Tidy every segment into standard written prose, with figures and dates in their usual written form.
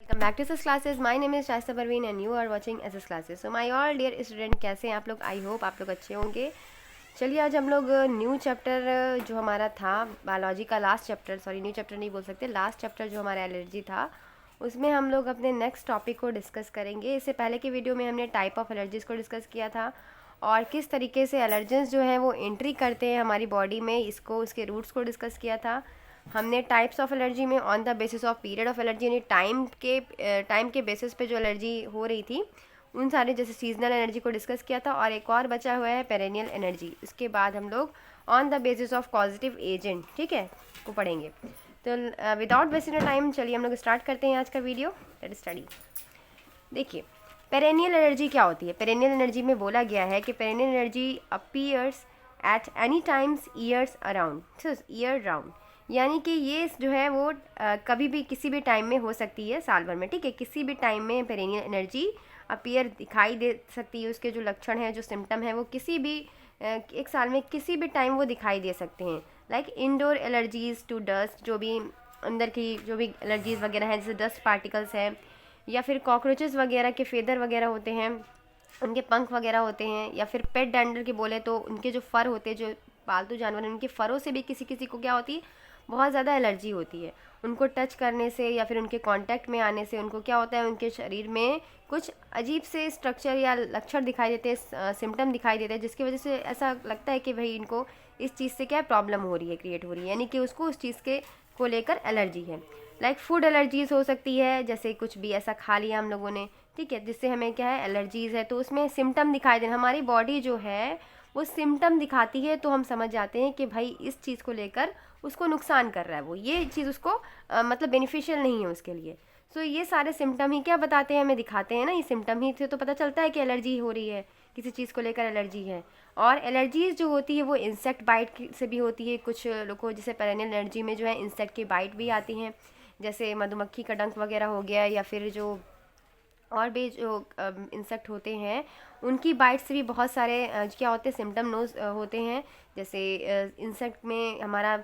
Welcome back to SS classes. My name is Shaista Parveen and you are watching SS classes. So my all dear student, कैसे हैं आप लोग? I hope आप लोग अच्छे होंगे. चलिए आज हम लोग न्यू चैप्टर जो हमारा था बायोलॉजी का last chapter, sorry new chapter नहीं बोल सकते, लास्ट चैप्टर जो हमारा एलर्जी था उसमें हम लोग अपने नेक्स्ट टॉपिक को डिस्कस करेंगे. इससे पहले की वीडियो में हमने टाइप ऑफ एलर्जीज़ को डिस्कस किया था और किस तरीके से एलर्जेंस जो हैं वो एंट्री करते हैं हमारी बॉडी में, इसको उसके रूट्स को डिस्कस किया था. हमने टाइप्स ऑफ एलर्जी में on the basis of period of allergy यानी टाइम के बेसिस पे जो एलर्जी हो रही थी उन सारे जैसे सीजनल एनर्जी को डिस्कस किया था. और एक और बचा हुआ है पेरेनियल एनर्जी. इसके बाद हम लोग on the basis of positive agent, ठीक है, को पढ़ेंगे. तो विदाउट वेस्टिंग टाइम चलिए हम लोग स्टार्ट करते हैं आज का वीडियो. Let study. देखिए पेरेनियल एनर्जी क्या होती है. पेरेनियल एनर्जी में बोला गया है कि perennial energy appears at any times years around, year round, यानी कि ये जो है वो कभी भी किसी भी टाइम में हो सकती है साल भर में, ठीक है. किसी भी टाइम में पेरेनियल एनर्जी अपीयर दिखाई दे सकती है. उसके जो लक्षण हैं, जो सिम्टम हैं, वो किसी भी एक साल में किसी भी टाइम वो दिखाई दे सकते हैं. Like indoor allergies to dust, जो भी अंदर की जो भी एलर्जीज़ वगैरह हैं जैसे डस्ट पार्टिकल्स हैं, या फिर कॉकरोचेस वगैरह के फेदर वगैरह होते हैं, उनके पंख वगैरह होते हैं, या फिर पेट डैंडर के बोले तो उनके जो फर होते हैं, जो पालतू जानवर हैं उनके फरों से भी किसी किसी को क्या होती है, बहुत ज़्यादा एलर्जी होती है. उनको टच करने से या फिर उनके कांटेक्ट में आने से उनको क्या होता है, उनके शरीर में कुछ अजीब से स्ट्रक्चर या लक्षण दिखाई देते हैं, सिम्टम दिखाई देते हैं, जिसकी वजह से ऐसा लगता है कि भाई इनको इस चीज़ से क्या प्रॉब्लम हो रही है, क्रिएट हो रही है, यानी कि उसको उस चीज़ के को लेकर एलर्जी है. लाइक फूड एलर्जीज़ हो सकती है, जैसे कुछ भी ऐसा खा लिया हम लोगों ने, ठीक है, जिससे हमें क्या है एलर्जीज़ है, तो उसमें सिम्टम दिखाई दे. हमारी बॉडी जो है वो सिम्टम दिखाती है तो हम समझ जाते हैं कि भाई इस चीज़ को लेकर उसको नुकसान कर रहा है, वो ये चीज़ उसको मतलब बेनिफिशियल नहीं है उसके लिए. सो ये सारे सिम्टम ही क्या बताते हैं, हमें दिखाते हैं ना, ये सिम्टम ही थे तो पता चलता है कि एलर्जी हो रही है, किसी चीज़ को लेकर एलर्जी है. और एलर्जीज़ जो होती है वो इंसेक्ट बाइट से भी होती है. कुछ लोगों को जैसे पेरेनियल एलर्जी में जो है इंसेक्ट की बाइट भी आती हैं, जैसे मधुमक्खी का डंक वगैरह हो गया, या फिर जो और भी जो इंसेक्ट होते हैं उनकी बाइट से भी बहुत सारे क्या होते हैं सिम्टम नोज होते हैं. जैसे इंसेक्ट में हमारा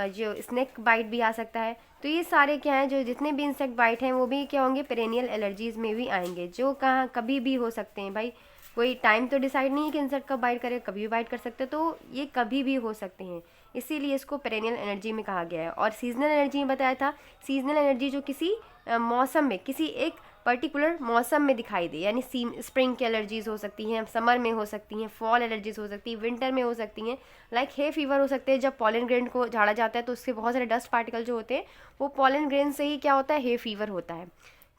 जो स्नेक बाइट भी आ सकता है. तो ये सारे क्या हैं, जो जितने भी इंसेक्ट बाइट हैं वो भी क्या होंगे, पेरेनियल एलर्जीज़ में भी आएंगे, जो कहाँ कभी भी हो सकते हैं. भाई कोई टाइम तो डिसाइड नहीं है कि इंसेक्ट कब बाइट करे, कभी भी बाइट कर सकते हैं, तो ये कभी भी हो सकते हैं, इसीलिए इसको पेरेनियल एनर्जी में कहा गया है. और सीजनल एनर्जी में बताया था, सीजनल एनर्जी जो किसी मौसम में, किसी एक पर्टिकुलर मौसम में दिखाई दे, यानी स्प्रिंग की एलर्जीज़ हो सकती हैं, समर में हो सकती हैं, फॉल एलर्जीज़ हो सकती हैं, विंटर में हो सकती हैं. लाइक हे फीवर हो सकते हैं, जब पॉलन ग्रेन को झाड़ा जाता है तो उसके बहुत सारे डस्ट पार्टिकल जो होते हैं वो पॉलन ग्रेन से ही क्या होता है, हे फीवर होता है,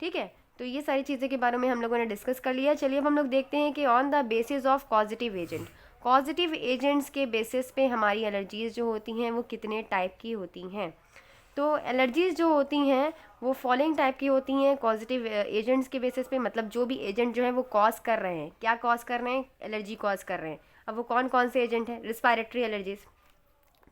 ठीक है. तो ये सारी चीज़ें के बारे में हम लोगों ने डिस्कस कर लिया. चलिए अब हम लोग देखते हैं कि on the basis of positive agent, positive agents के बेसिस पे हमारी एलर्जीज़ जो होती हैं वो कितने टाइप की होती हैं. तो एलर्जीज़ जो होती हैं वो फॉलोइंग टाइप की होती हैं पॉजिटिव एजेंट्स के बेसिस पे. मतलब जो भी एजेंट जो है वो कॉज कर रहे हैं, क्या कॉज कर रहे हैं, एलर्जी कॉज कर रहे हैं. अब वो कौन कौन से एजेंट हैं. रिस्पायरेटरी एलर्जीज़,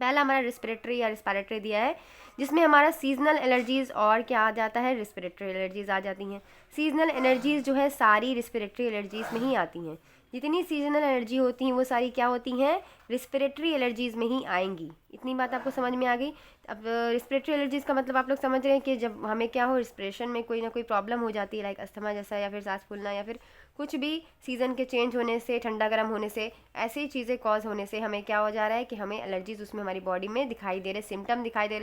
पहला हमारा रिस्पिरेटरी या रिस्पायरेटरी दिया है, जिसमें हमारा सीजनल एलर्जीज़ और क्या आ जाता है, रिस्पिरेटरी एलर्जीज़ आ जाती हैं. सीजनल एलर्जीज़ जो है सारी रिस्पिरेटरी एलर्जीज़ में ही आती हैं. जितनी सीजनल एलर्जी होती हैं वो सारी क्या होती हैं, रिस्पिरेटरी एलर्जीज़ में ही आएंगी. इतनी बात आपको समझ में आ गई. अब रिस्पिरेटरी एलर्जीज़ का मतलब आप लोग समझ रहे हैं कि जब हमें क्या हो, रिस्पिरेशन में कोई ना कोई प्रॉब्लम हो जाती है, लाइक अस्थमा जैसा, या फिर सांस फूलना, या फिर कुछ भी सीज़न के चेंज होने से, ठंडा गर्म होने से, ऐसी चीज़ें कॉज होने से हमें क्या हो जा रहा है कि हमें एलर्जीज उसमें हमारी बॉडी में दिखाई दे रहे, सिम्टम दिखाई दे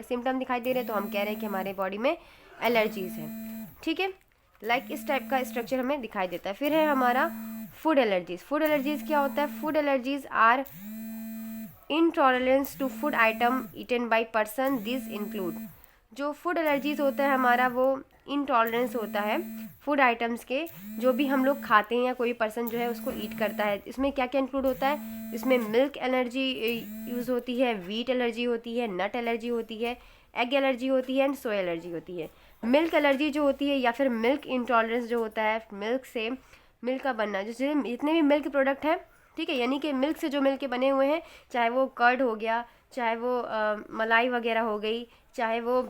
रहे, तो हम कह रहे हैं कि हमारे बॉडी में एलर्जीज़ हैं, ठीक है. लाइक इस टाइप का स्ट्रक्चर हमें दिखाई देता है. फिर है हमारा फूड एलर्जीज़. फूड एलर्जीज़ क्या होता है, food allergies or intolerance to food item eaten by person. This include, जो फूड एलर्जीज़ होता है हमारा वो इंटॉलरेंस होता है फूड आइटम्स के, जो भी हम लोग खाते हैं या कोई पर्सन जो है उसको ईट करता है. इसमें क्या क्या इंक्लूड होता है, इसमें मिल्क एलर्जी यूज़ होती है, वीट एलर्जी होती है, नट एलर्जी होती है, एग एलर्जी होती है, एंड सोया एलर्जी होती है. मिल्क एलर्जी जो होती है या फिर मिल्क इंटॉलरेंस जो होता है, मिल्क से मिल्क का बनना, जैसे जितने भी मिल्क प्रोडक्ट हैं, ठीक है, यानी कि मिल्क से जो मिल्क के बने हुए हैं, चाहे वो कर्ड हो गया, चाहे वो मलाई वगैरह हो गई, चाहे वो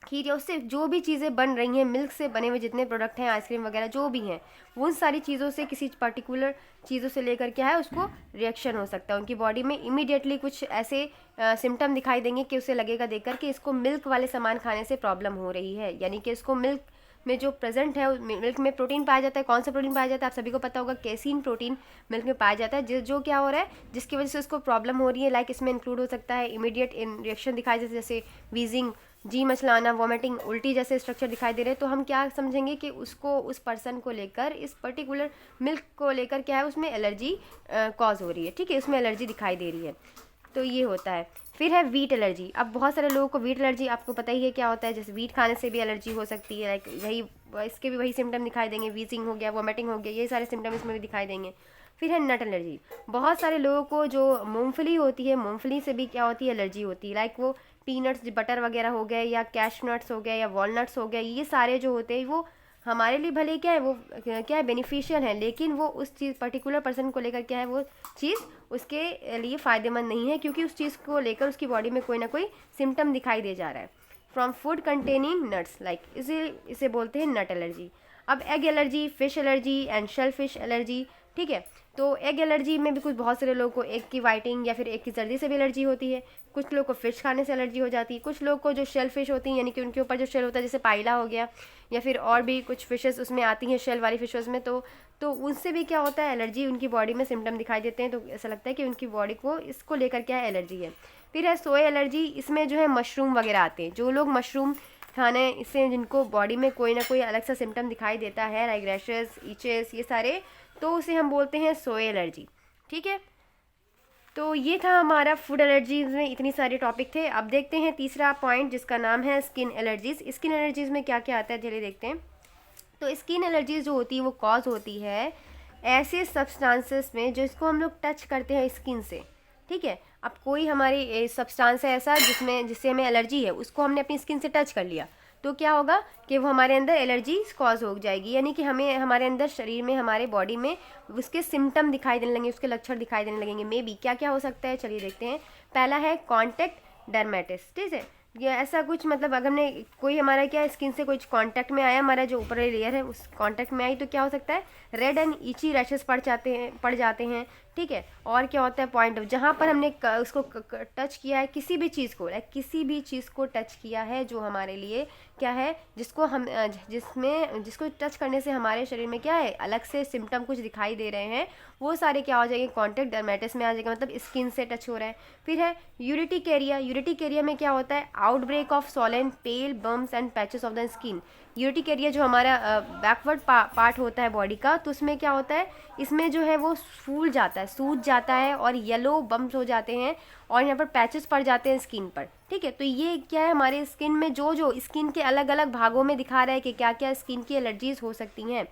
खीर, या उससे जो भी चीज़ें बन रही हैं, मिल्क से बने हुए जितने प्रोडक्ट हैं, आइसक्रीम वगैरह जो भी हैं, उन सारी चीज़ों से किसी पर्टिकुलर चीज़ों से लेकर क्या है उसको रिएक्शन हो सकता है. उनकी बॉडी में इमीडिएटली कुछ ऐसे सिम्टम दिखाई देंगे कि उसे लगेगा देखकर कि इसको मिल्क वाले सामान खाने से प्रॉब्लम हो रही है, यानी कि इसको मिल्क में जो प्रेजेंट है, मिल्क में प्रोटीन पाया जाता है। कौन सा प्रोटीन पाया जाता है आप सभी को पता होगा, कैसीन प्रोटीन मिल्क में पाया जाता है, जो क्या हो रहा है, जिसकी वजह से उसको प्रॉब्लम हो रही है। लाइक इसमें इंक्लूड हो सकता है इमीडिएट रिएक्शन दिखाई देते जैसे वीजिंग, जी मचलाना, वॉमिटिंग, उल्टी जैसे स्ट्रक्चर दिखाई दे रहे हैं। तो हम क्या समझेंगे कि उसको, उस पर्सन को लेकर, इस पर्टिकुलर मिल्क को लेकर क्या है, उसमें एलर्जी कॉज हो रही है। ठीक है, उसमें एलर्जी दिखाई दे रही है। तो ये होता है। फिर है वीट एलर्जी। अब बहुत सारे लोगों को वीट एलर्जी, आपको पता ही है क्या होता है, जैसे वीट खाने से भी एलर्जी हो सकती है। लाइक वही, इसके भी वही सिम्टम दिखाई देंगे, वीजिंग हो गया, वॉमिटिंग हो गया, ये सारे सिम्टम इसमें भी दिखाई देंगे। फिर है नट एलर्जी। बहुत सारे लोगों को जो मूंगफली होती है, मूंगफली से भी क्या होती है, एलर्जी होती है। लाइक वो पीनट्स, बटर वगैरह हो गए, या कैशनट्स हो गए, या वॉलनट्स हो गए, ये सारे जो होते हैं वो हमारे लिए भले क्या है, वो क्या है, बेनिफिशियल है, लेकिन वो उस चीज़, पर्टिकुलर पर्सन को लेकर क्या है, वो चीज़ उसके लिए फ़ायदेमंद नहीं है, क्योंकि उस चीज़ को लेकर उसकी बॉडी में कोई ना कोई सिम्टम दिखाई दे जा रहा है। From food containing nuts, like इसे बोलते हैं नट एलर्जी। अब egg allergy, fish allergy and shellfish allergy. ठीक है, तो एग एलर्जी में भी कुछ बहुत सारे लोगों को एग की वाइटिंग या फिर एग की जर्दी से भी एलर्जी होती है। कुछ लोगों को फिश खाने से एलर्जी हो जाती है। कुछ लोगों को जो शेल फिश होती हैं, यानी कि उनके ऊपर जो शेल होता है, जैसे पाइला हो गया, या फिर और भी कुछ फिशेस उसमें आती हैं, शेल वाली फिशेस में, तो उनसे भी क्या होता है, एलर्जी, उनकी बॉडी में सिम्टम दिखाई देते हैं। तो ऐसा लगता है कि उनकी बॉडी को इसको लेकर क्या है, एलर्जी है। फिर है सोया एलर्जी। इसमें जो है मशरूम वगैरह आते हैं। जो लोग मशरूम खाने, इससे जिनको बॉडी में कोई ना कोई अलग सा सिम्टम दिखाई देता है, लाइक रैशेस, इचेस, ये सारे, तो उसे हम बोलते हैं सोया एलर्जी। ठीक है, तो ये था हमारा फूड एलर्जीज में इतनी सारे टॉपिक थे। अब देखते हैं तीसरा पॉइंट, जिसका नाम है स्किन एलर्जीज। स्किन एलर्जीज में क्या क्या आता है, चलिए देखते हैं। तो स्किन एलर्जीज जो होती है वो कॉज होती है ऐसे सब्सटेंसेस में जो इसको हम लोग टच करते हैं स्किन से। ठीक है, अब कोई हमारी सब्सटेंस है ऐसा जिससे हमें एलर्जी है, उसको हमने अपनी स्किन से टच कर लिया, तो क्या होगा कि वो हमारे अंदर एलर्जी कॉज हो जाएगी, यानी कि हमें हमारे अंदर शरीर में, हमारे बॉडी में उसके सिम्टम दिखाई देने लगेंगे, उसके लक्षण दिखाई देने लगेंगे। मे बी क्या क्या हो सकता है, चलिए देखते हैं। पहला है कॉन्टैक्ट डर्मेटिस। ठीक है, ये ऐसा कुछ, मतलब अगर हमने कोई, हमारा क्या स्किन से कुछ कांटेक्ट में आया, हमारा जो ऊपर लेयर है उस कांटेक्ट में आई, तो क्या हो सकता है, रेड एंड ईची रैशेस पड़ जाते हैं। ठीक है, और क्या होता है, पॉइंट जहाँ पर हमने उसको टच किया है, किसी भी चीज़ को, लाइक किसी भी चीज़ को टच किया है जो हमारे लिए क्या है, जिसको हम जिसको टच करने से हमारे शरीर में क्या है, अलग से सिम्टम कुछ दिखाई दे रहे हैं, वो सारे क्या हो जाएंगे, कॉन्टैक्ट डर्मेटिस में आ जाएगा, मतलब स्किन से टच हो रहा है। फिर है यूरिटिकेरिया। यूरिटिकेरिया में क्या होता है, outbreak of swollen, pale, bumps and patches of the skin. Urticaria जो हमारा बैकवर्ड पार्ट होता है बॉडी का, तो उसमें क्या होता है, इसमें जो है वो फूल जाता है, सूज जाता है, और येलो बम्स हो जाते हैं, और यहाँ पर पैचेस पड़ जाते हैं स्किन पर। ठीक है, तो ये क्या है, हमारे स्किन में जो स्किन के अलग अलग भागों में दिखा रहा है कि क्या क्या स्किन की एलर्जीज हो सकती हैं।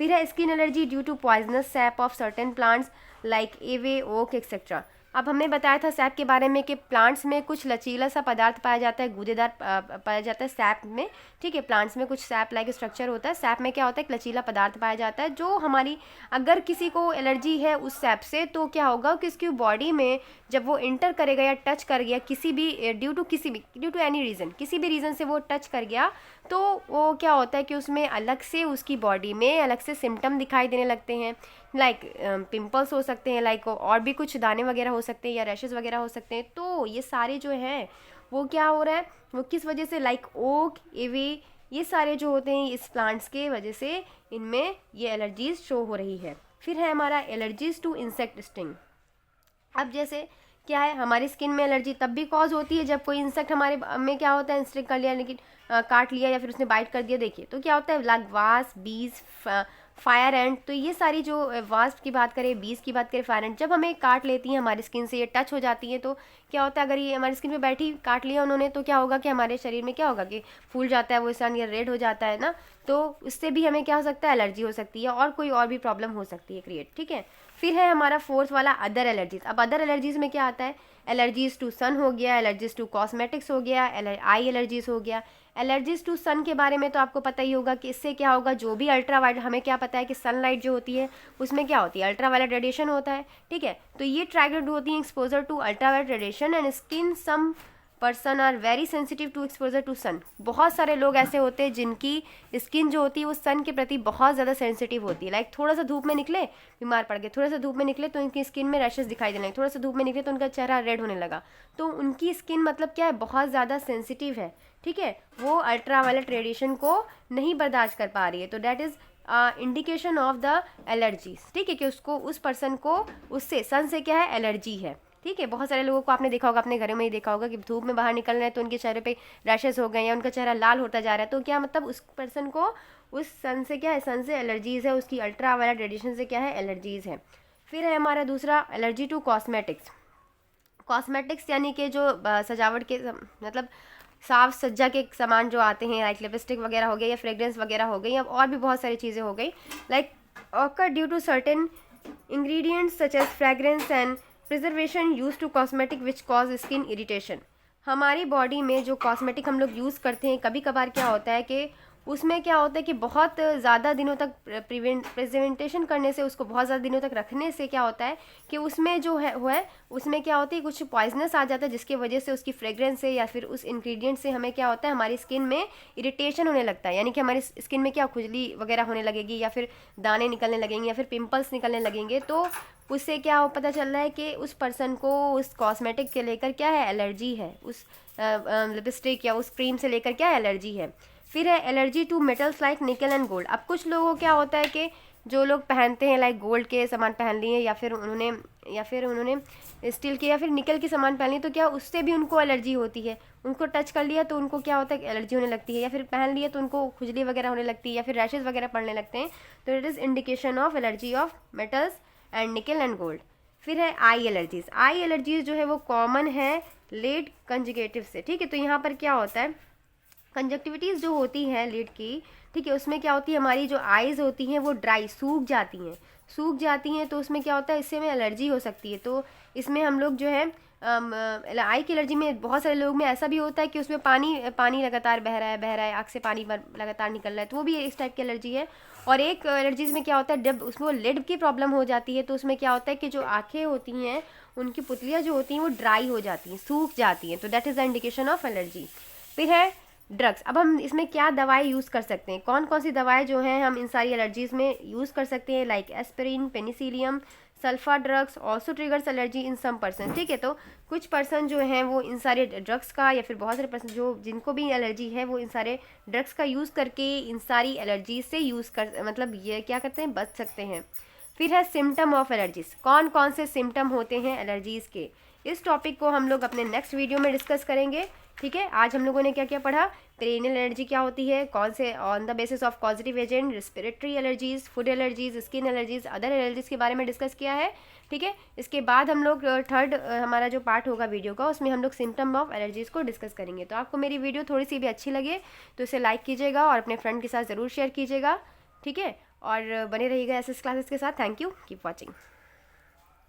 फिर है skin allergy due to poisonous sap of certain plants like ivy, oak etcetera. अब हमने बताया था सैप के बारे में कि प्लांट्स में कुछ लचीला सा पदार्थ पाया जाता है, गूदेदार पाया जाता है सैप में। ठीक है, प्लांट्स में कुछ सैप लाइक स्ट्रक्चर होता है। सैप में क्या होता है, एक लचीला पदार्थ पाया जाता है, जो हमारी, अगर किसी को एलर्जी है उस सैप से, तो क्या होगा कि उसकी बॉडी में जब वो इंटर करेगा या टच कर गया, किसी भी ड्यू टू एनी रीज़न, किसी भी रीज़न से वो टच कर गया, तो वो क्या होता है कि उसमें अलग से, उसकी बॉडी में अलग से सिम्टम दिखाई देने लगते हैं। लाइक पिंपल्स हो सकते हैं, लाइक और भी कुछ दाने वगैरह हो सकते हैं, या रैशेस वगैरह हो सकते हैं। तो ये सारे जो हैं वो क्या हो रहा है, वो किस वजह से, लाइक ओक, एवे, ये सारे जो होते हैं इस प्लांट्स के वजह से इनमें ये एलर्जीज शो हो रही है। फिर है हमारा एलर्जीज टू इंसेक्ट स्टिंग। अब जैसे क्या है, हमारी स्किन में एलर्जी तब भी कॉज होती है जब कोई इंसेक्ट हमारे में क्या होता है, स्टिक कर लिया, लेकिन काट लिया, या फिर उसने बाइट कर दिया। देखिए तो क्या होता है, लाइक वास्प, बीज, फायर एंड, तो ये सारी जो वास्प की बात करें, बीज की बात करें, फायर एंड, जब हमें काट लेती हैं हमारी स्किन से, ये टच हो जाती है, तो क्या होता है, अगर ये हमारी स्किन पे बैठी, काट लिया उन्होंने, तो क्या होगा कि हमारे शरीर में क्या होगा कि फूल जाता है वो इंसान, या रेड हो जाता है ना, तो उससे भी हमें क्या हो सकता है, एलर्जी हो सकती है, और कोई और भी प्रॉब्लम हो सकती है क्रिएट। ठीक है, फिर है हमारा फोर्थ वाला अदर एलर्जीज। अब अदर एलर्जीज में क्या आता है, एलर्जीज टू सन हो गया, एलर्जीज टू कॉस्मेटिक्स हो गया, आई एलर्जीज हो गया। एलर्जीज टू सन के बारे में तो आपको पता ही होगा कि इससे क्या होगा, जो भी अल्ट्रावायलेट, हमें क्या पता है कि सनलाइट जो होती है उसमें क्या होती है, अल्ट्रावायलेट रेडिएशन होता है। ठीक है, तो ये ट्रैगर्ड होती है exposure to ultraviolet radiation and skin, some person are very sensitive to exposure to sun. बहुत सारे लोग ऐसे होते हैं जिनकी स्किन जो होती है वो सन के प्रति बहुत ज़्यादा सेंसिटिव होती है। लाइक थोड़ा सा धूप में निकले, बीमार पड़ गए, थोड़ा सा धूप में निकले तो उनकी स्किन में रैशेस दिखाई देने लगे, थोड़ा सा धूप में निकले तो उनका चेहरा रेड होने लगा। तो उनकी स्किन मतलब क्या है, बहुत ज़्यादा सेंसिटिव है। ठीक है, वो अल्ट्रा वायलेट रेडिएशन को नहीं बर्दाश्त कर पा रही है, तो that is indication of the allergies. ठीक है, कि उसको, उस पर्सन को उससे, सन से क्या है, एलर्जी है। ठीक है, बहुत सारे लोगों को आपने देखा होगा, अपने घरों में ही देखा होगा कि धूप में बाहर निकल रहे हैं तो उनके चेहरे पे रैशेस हो गए या उनका चेहरा लाल होता जा रहा है, तो क्या मतलब उस पर्सन को उस सन से क्या है, सन से एलर्जीज़ है, उसकी अल्ट्रा वायलेट रेडिएशन से क्या है, एलर्जीज़ है। फिर है हमारा दूसरा एलर्जी टू कॉस्मेटिक्स। कॉस्मेटिक्स यानी कि जो सजावट के मतलब साफ सज्जा के सामान जो आते हैं, लाइक लिपस्टिक वगैरह हो गया या फ्रेग्रेंस वगैरह हो गई या और भी बहुत सारी चीज़ें हो गई, like occur due to certain ingredients such as fragrance and preservation use to cosmetic which cause skin irritation. हमारी बॉडी में जो कॉस्मेटिक हम लोग यूज़ करते हैं, कभी कभार क्या होता है कि उसमें क्या होता है कि बहुत ज़्यादा दिनों तक प्रेजेंटेशन करने से, उसको बहुत ज़्यादा दिनों तक रखने से क्या होता है कि उसमें जो है उसमें क्या होती है, कुछ पॉइजनस आ जाता है, जिसकी वजह से उसकी फ्रेग्रेंस से या फिर उस इंग्रेडिएंट से हमें क्या होता है, हमारी स्किन में इरिटेशन होने लगता है, यानी कि हमारी स्किन में क्या खुजली वगैरह होने लगेगी या फिर दाने निकलने लगेंगे या फिर पिंपल्स निकलने लगेंगे। तो उससे क्या पता चल रहा है कि उस पर्सन को उस कॉस्मेटिक के लेकर क्या है, एलर्जी है, उस लिपस्टिक या उस क्रीम से लेकर क्या एलर्जी है। फिर है allergy to metals like nickel and gold. अब कुछ लोगों क्या होता है कि जो लोग पहनते हैं लाइक गोल्ड के सामान पहन लिए या फिर उन्होंने स्टील के या फिर निकल के सामान पहन लिए, तो क्या उससे भी उनको एलर्जी होती है, उनको टच कर लिया तो उनको क्या होता है, एलर्जी होने लगती है, या फिर पहन लिए तो उनको खुजली वगैरह होने लगती है या फिर रैशेज वगैरह पड़ने लगते हैं। तो it is indication of allergy of metals and निकल एंड गोल्ड। फिर है आई एलर्जीज। आई एलर्जीज जो है वो कॉमन है लेड कंजुगेटिव से। ठीक है, तो यहाँ पर क्या होता है, कंजक्टिविटीज़ जो होती हैं लिड की, ठीक है, उसमें क्या होती है, हमारी जो आइज़ होती हैं वो ड्राई, सूख जाती हैं, तो उसमें क्या होता है, इससे में एलर्जी हो सकती है। तो इसमें हम लोग जो है आई की एलर्जी में बहुत सारे लोगों में ऐसा भी होता है कि उसमें पानी लगातार बह रहा है, आँख से पानी लगातार निकल रहा है, तो वो भी इस टाइप की एलर्जी है। और एक एलर्जीज़ में क्या होता है, जब उसमें लिड की प्रॉब्लम हो जाती है तो उसमें क्या होता है कि जो आँखें होती हैं, उनकी पुतलियाँ जो होती हैं वो ड्राई हो जाती हैं, सूख जाती हैं, तो that is the indication of allergy. फिर है ड्रग्स। अब हम इसमें क्या दवाई यूज़ कर सकते हैं, कौन कौन सी दवाएं जो हैं हम इन सारी एलर्जीज़ में यूज़ कर सकते हैं, like aspirin, penicillium, sulfa drugs also triggers allergy in some person. ठीक है, तो कुछ पर्सन जो हैं वो इन सारे ड्रग्स का, या फिर बहुत सारे पर्सन जो जिनको भी एलर्जी है वो इन सारे ड्रग्स का यूज़ करके इन सारी एलर्जीज से मतलब ये क्या करते हैं, बच सकते हैं। फिर है सिम्टम ऑफ एलर्जीज, कौन कौन से सिम्टम होते हैं एलर्जीज़ के। इस टॉपिक को हम लोग अपने नेक्स्ट वीडियो में डिस्कस करेंगे। ठीक है, आज हम लोगों ने क्या क्या पढ़ा, पेरिनियल एलर्जी क्या होती है, कौन से on the basis of causative agent, respiratory allergies, food allergies, skin allergies, other allergies के बारे में डिस्कस किया है। ठीक है, इसके बाद हम लोग थर्ड हमारा जो पार्ट होगा वीडियो का, उसमें हम लोग सिम्टम ऑफ एलर्जीज़ को डिस्कस करेंगे। तो आपको मेरी वीडियो थोड़ी सी भी अच्छी लगे तो इसे लाइक कीजिएगा और अपने फ्रेंड के साथ ज़रूर शेयर कीजिएगा। ठीक है, और बने रहिएगा एसएस क्लासेस के साथ। Thank you, keep watching.